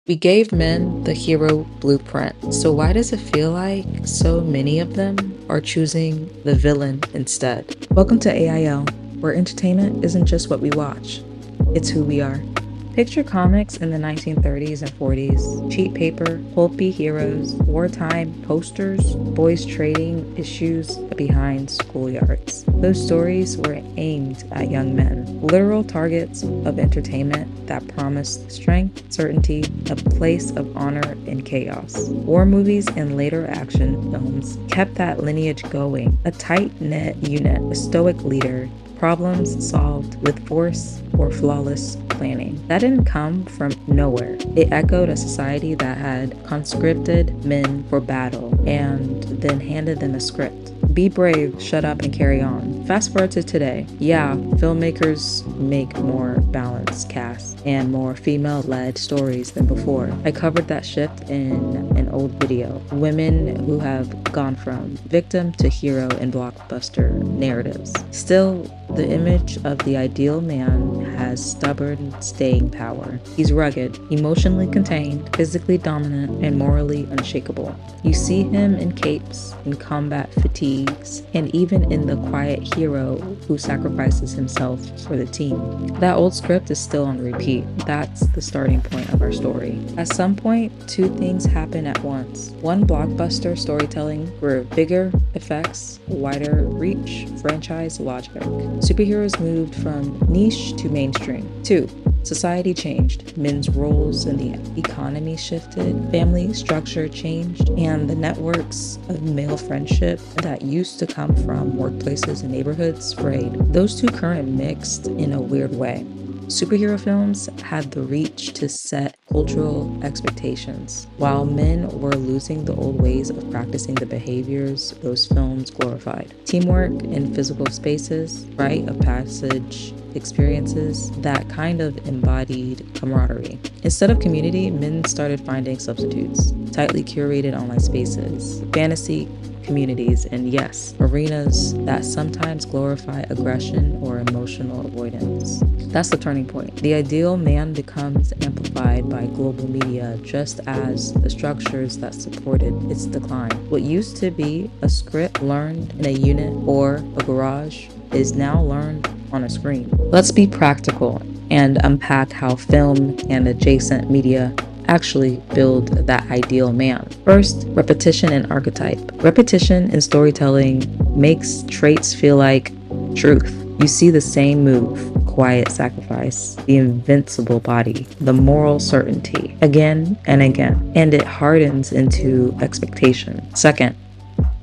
We gave men the hero blueprint, so why does it feel like so many of them are choosing the villain instead? Welcome to AIL, where entertainment isn't just what we watch, it's who we are. Picture comics in the 1930s and 40s, cheap paper, pulpy heroes, wartime posters, boys trading issues behind schoolyards. Those stories were aimed at young men, literal targets of entertainment that promised strength, certainty, a place of honor in chaos. War movies and later action films kept that lineage going, a tight-knit unit, a stoic leader, problems solved with force or flawless planning. That didn't come from nowhere. It echoed a society that had conscripted men for battle and then handed them a script. Be brave, shut up, and carry on. Fast forward to today. Yeah, filmmakers make more balanced casts and more female-led stories than before. I covered that shift in an old video. Women who have gone from victim to hero in blockbuster narratives. Still, the image of the ideal man has stubborn staying power. He's rugged, emotionally contained, physically dominant, and morally unshakable. You see him in capes, in combat fatigues, and even in the quiet hero who sacrifices himself for the team. That old script is still on repeat. That's the starting point of our story. At some point, two things happen at once. One, blockbuster storytelling grew. Bigger effects, wider reach, franchise logic. Superheroes moved from niche to mainstream. Two, society changed. Men's roles in the economy shifted, family structure changed, and the networks of male friendship that used to come from workplaces and neighborhoods frayed. Those two currents mixed in a weird way. Superhero films had the reach to set cultural expectations, while men were losing the old ways of practicing the behaviors those films glorified. Teamwork in physical spaces, rite of passage experiences that kind of embodied camaraderie. Instead of community, men started finding substitutes, tightly curated online spaces, fantasy communities, and yes, arenas that sometimes glorify aggression or emotional avoidance. That's the turning point. The ideal man becomes amplified by global media just as the structures that supported its decline. What used to be a script learned in a unit or a garage is now learned on a screen. Let's be practical and unpack how film and adjacent media actually build that ideal man. First, repetition and archetype. Repetition in storytelling makes traits feel like truth. You see the same move, quiet sacrifice, the invincible body, the moral certainty, again and again, and it hardens into expectation. Second,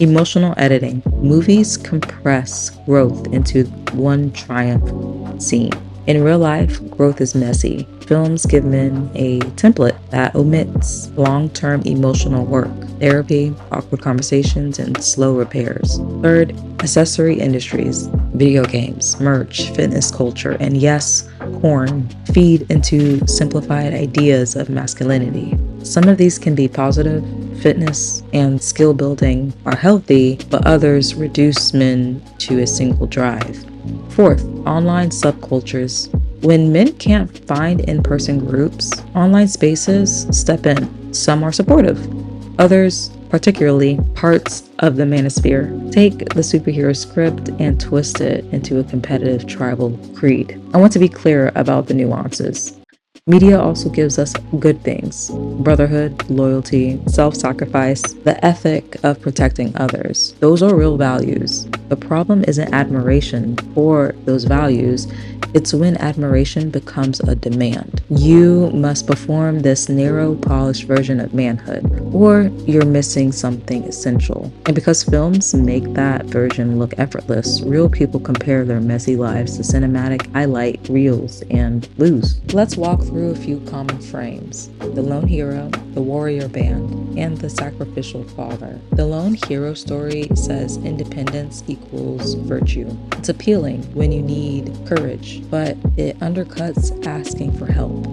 emotional editing. Movies compress growth into one triumph scene. In real life, growth is messy. Films give men a template that omits long-term emotional work, therapy, awkward conversations, and slow repairs. Third, accessory industries, video games, merch, fitness culture, and yes, porn feed into simplified ideas of masculinity. Some of these can be positive. Fitness and skill building are healthy, but others reduce men to a single drive. Fourth, online subcultures. When men can't find in-person groups, online spaces step in. Some are supportive. Others, particularly parts of the manosphere, take the superhero script and twist it into a competitive tribal creed. I want to be clear about the nuances. Media also gives us good things: brotherhood, loyalty, self-sacrifice, the ethic of protecting others. Those are real values. The problem isn't admiration for those values. It's when admiration becomes a demand. You must perform this narrow, polished version of manhood, or you're missing something essential. And because films make that version look effortless, real people compare their messy lives to cinematic highlight reels and lose. Let's walk through a few common frames: the lone hero, the warrior band, and the sacrificial father. The lone hero story says independence equals virtue. It's appealing when you need courage, but it undercuts asking for help.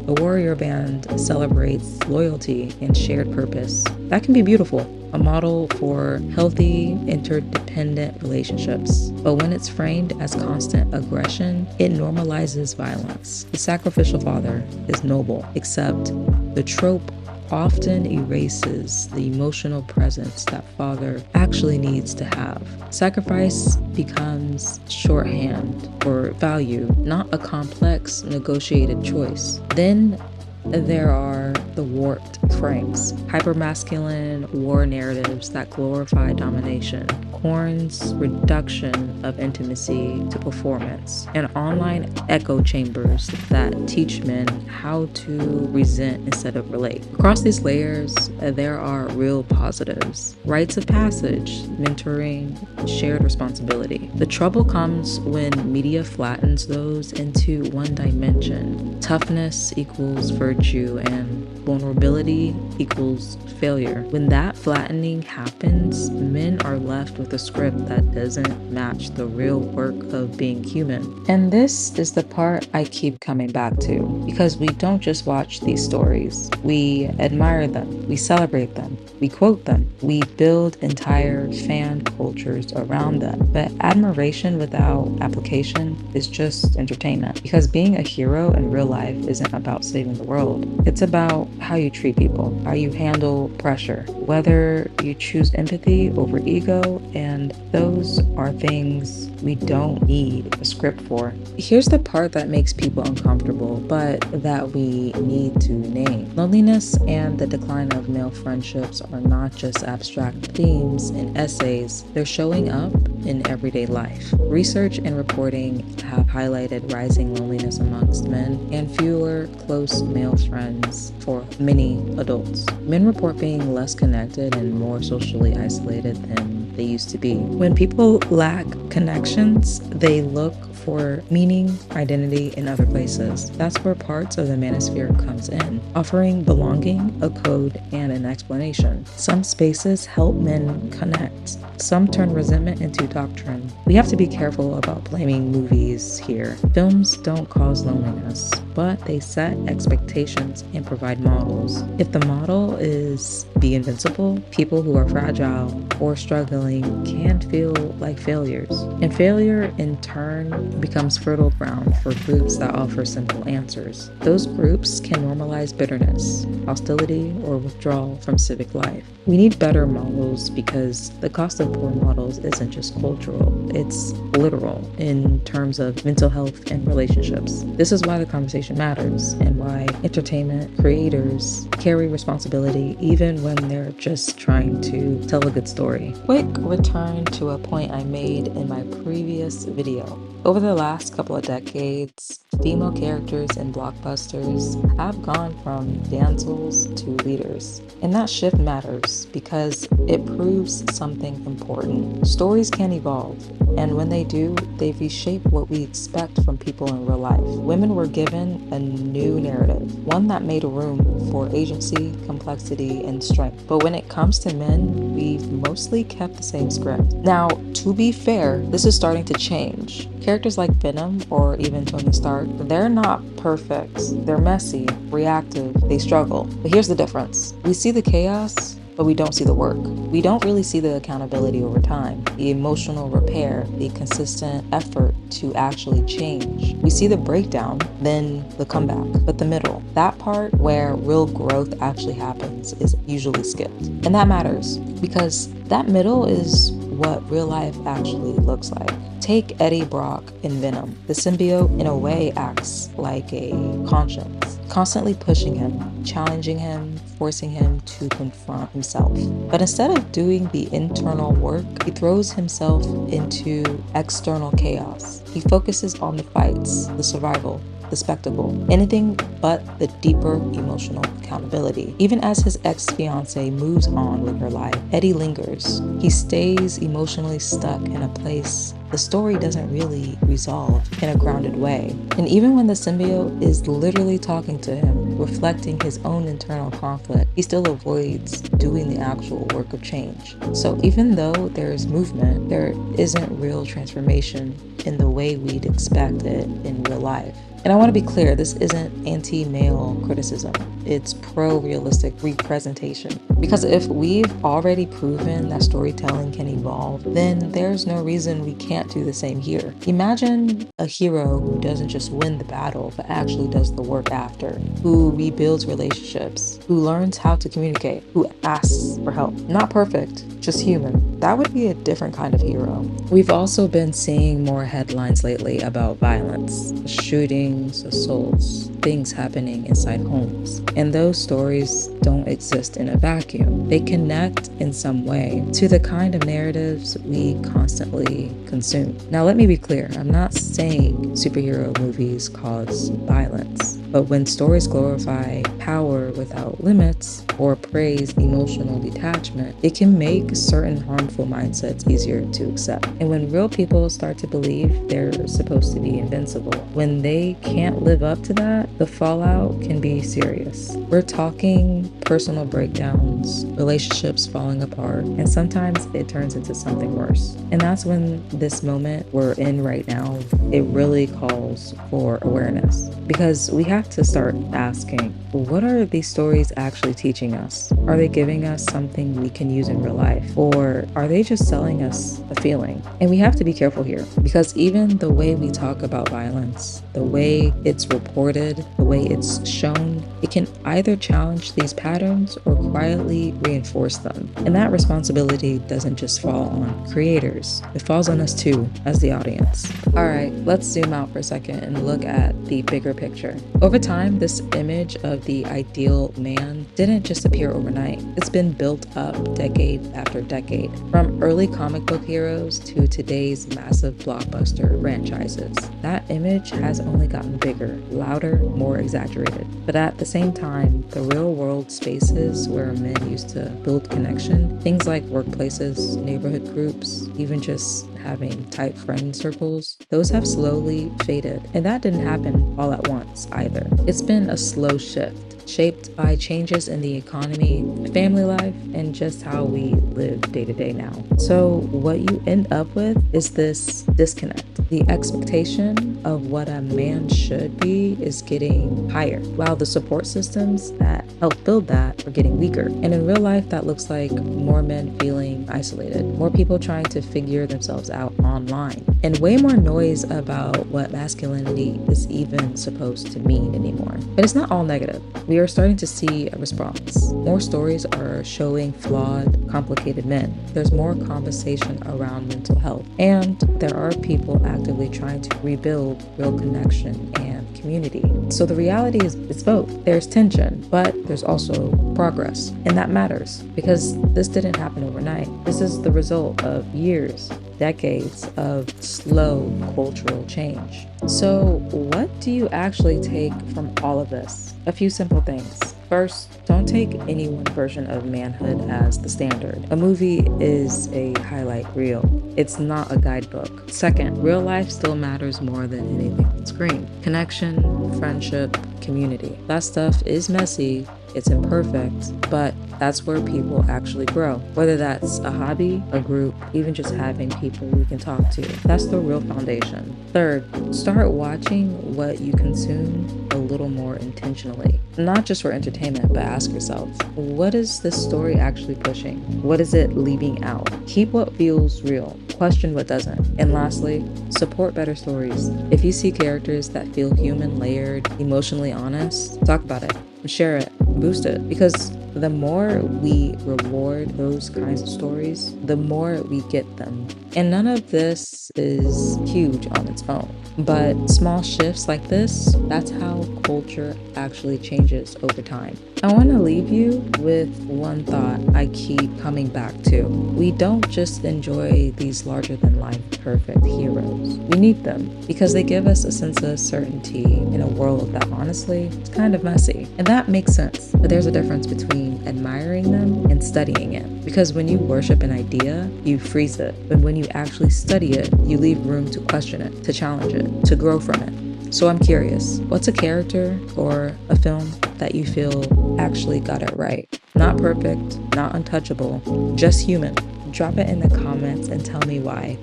The warrior band celebrates loyalty and shared purpose. That can be beautiful, a model for healthy, interdependent relationships. But when it's framed as constant aggression, it normalizes violence. The sacrificial father is noble, except The trope often erases the emotional presence that father actually needs to have. Sacrifice becomes shorthand for value, not a complex, negotiated choice. Then there are the warped frames, hypermasculine war narratives that glorify domination, Korn's reduction of intimacy to performance, and online echo chambers that teach men how to resent instead of relate. Across these layers, there are real positives: rites of passage, mentoring, shared responsibility. The trouble comes when media flattens those into one dimension. Toughness equals virtue and vulnerability equals failure. When that flattening happens, men are left with a script that doesn't match the real work of being human. And this is the part I keep coming back to, because we don't just watch these stories. We admire them, we celebrate them, we quote them, we build entire fan cultures around them. But admiration without application is just entertainment, because being a hero in real life isn't about saving the world. It's about how you treat people, how you handle pressure, whether you choose empathy over ego, and those are things we don't need a script for. Here's the part that makes people uncomfortable, but that we need to name. Loneliness and the decline of male friendships are not just abstract themes in essays, they're showing up in everyday life. Research and reporting have highlighted rising loneliness amongst men and fewer close male friends for many adults. Men report being less connected and more socially isolated than they used to be. When people lack connections, they look for meaning, identity in other places. That's where parts of the manosphere comes in, offering belonging, a code, and an explanation. Some spaces help men connect. Some turn resentment into doctrine. We have to be careful about blaming movies here. Films don't cause loneliness, but they set expectations and provide models. If the model is the invincible, people who are fragile or struggling can feel like failures. And failure, in turn, becomes fertile ground for groups that offer simple answers. Those groups can normalize bitterness, hostility, or withdrawal from civic life. We need better models, because the cost of poor models isn't just cultural, it's literal in terms of mental health and relationships. This is why the conversation matters, and why entertainment creators carry responsibility even when they're just trying to tell a good story. Quick return to a point I made in my previous video. Over the last couple of decades, female characters in blockbusters have gone from damsels to leaders. And that shift matters because it proves something important. Stories can evolve, and when they do, they reshape what we expect from people in real life. Women were given a new narrative, one that made room for agency, complexity, and strength. But when it comes to men, we've mostly kept the same script. Now, to be fair, this is starting to change. Characters like Venom or even Tony Stark, they're not perfect. They're messy, reactive, they struggle. But here's the difference. We see the chaos, but we don't see the work. We don't really see the accountability over time, the emotional repair, the consistent effort to actually change. We see the breakdown, then the comeback. But the middle, that part where real growth actually happens, is usually skipped. And that matters, because that middle is what real life actually looks like. Take Eddie Brock in Venom. The symbiote, in a way, acts like a conscience, constantly pushing him, challenging him, forcing him to confront himself. But instead of doing the internal work, he throws himself into external chaos. He focuses on the fights, the survival, the spectacle, anything but the deeper emotional accountability. Even as his ex-fiancée moves on with her life, Eddie lingers. He stays emotionally stuck in a place the story doesn't really resolve in a grounded way. And even when the symbiote is literally talking to him, reflecting his own internal conflict, he still avoids doing the actual work of change. So even though there is movement, there isn't real transformation in the way we'd expect it in real life. And I want to be clear, this isn't anti-male criticism. It's pro-realistic representation. Because if we've already proven that storytelling can evolve, then there's no reason we can't do the same here. Imagine a hero who doesn't just win the battle, but actually does the work after, who rebuilds relationships, who learns how to communicate, who asks for help. Not perfect, just human. That would be a different kind of hero. We've also been seeing more headlines lately about violence, shootings, assaults, things happening inside homes. And those stories don't exist in a vacuum. They connect in some way to the kind of narratives we constantly consume. Now, let me be clear. I'm not saying superhero movies cause violence. But when stories glorify power without limits or praise emotional detachment, it can make certain harmful mindsets easier to accept. And when real people start to believe they're supposed to be invincible, when they can't live up to that, the fallout can be serious. We're talking personal breakdowns, relationships falling apart, and sometimes it turns into something worse. And that's when this moment we're in right now, it really calls for awareness. Because we have to start asking, what are these stories actually teaching us? Are they giving us something we can use in real life? Or are they just selling us a feeling? And we have to be careful here, because even the way we talk about violence, the way it's reported, the way it's shown, it can either challenge these patterns or quietly reinforce them. And that responsibility doesn't just fall on creators, it falls on us too, as the audience. All right, let's zoom out for a second and look at the bigger picture. Over time, this image of the ideal man didn't just appear overnight. It's been built up decade after decade, from early comic book heroes to today's massive blockbuster franchises. That image has only gotten bigger, louder, more exaggerated. But at the same time, the real world spaces where men used to build connection, things like workplaces, neighborhood groups, even just having tight friend circles, those have slowly faded. And that didn't happen all at once either. It's been a slow shift, shaped by changes in the economy, family life, and just how we live day to day now. So what you end up with is this disconnect. The expectation of what a man should be is getting higher, while the support systems that help build that are getting weaker. And in real life, that looks like more men feeling isolated, more people trying to figure themselves out online, and way more noise about what masculinity is even supposed to mean anymore. But it's not all negative. We are starting to see a response. More stories are showing flawed, complicated men. There's more conversation around mental health, and there are people actively trying to rebuild real connection and community. So the reality is it's both. There's tension, but there's also progress. And that matters, because this didn't happen overnight. This is the result of years, decades of slow cultural change. So what do you actually take from all of this? A few simple things. First, don't take any one version of manhood as the standard. A movie is a highlight reel. It's not a guidebook. Second, real life still matters more than anything on screen. Connection, friendship, community. That stuff is messy, it's imperfect, but that's where people actually grow. Whether that's a hobby, a group, even just having people we can talk to. That's the real foundation. Third, start watching what you consume a little more intentionally. Not just for entertainment, but ask yourself, what is this story actually pushing? What is it leaving out? Keep what feels real. Question what doesn't. And lastly, support better stories. If you see characters that feel human, layered, emotionally honest, talk about it, share it, boost it. Because the more we reward those kinds of stories, the more we get them. And none of this is huge on its own. But small shifts like this, that's how culture actually changes over time. I want to leave you with one thought I keep coming back to. We don't just enjoy these larger than life perfect heroes. We need them because they give us a sense of certainty in a world that honestly is kind of messy. And that makes sense. But there's a difference between admiring them and studying it. Because when you worship an idea, you freeze it. But when you actually study it, you leave room to question it, to challenge it, to grow from it. So I'm curious, what's a character or a film that you feel actually got it right? Not perfect, not untouchable, just human. Drop it in the comments and tell me why.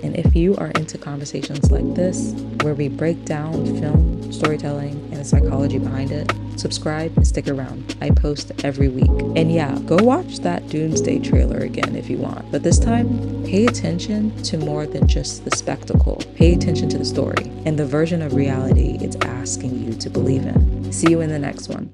And if you are into conversations like this, where we break down film, storytelling, and the psychology behind it, subscribe and stick around. I post every week. And yeah, go watch that Doomsday trailer again if you want. But this time, pay attention to more than just the spectacle. Pay attention to the story and the version of reality it's asking you to believe in. See you in the next one.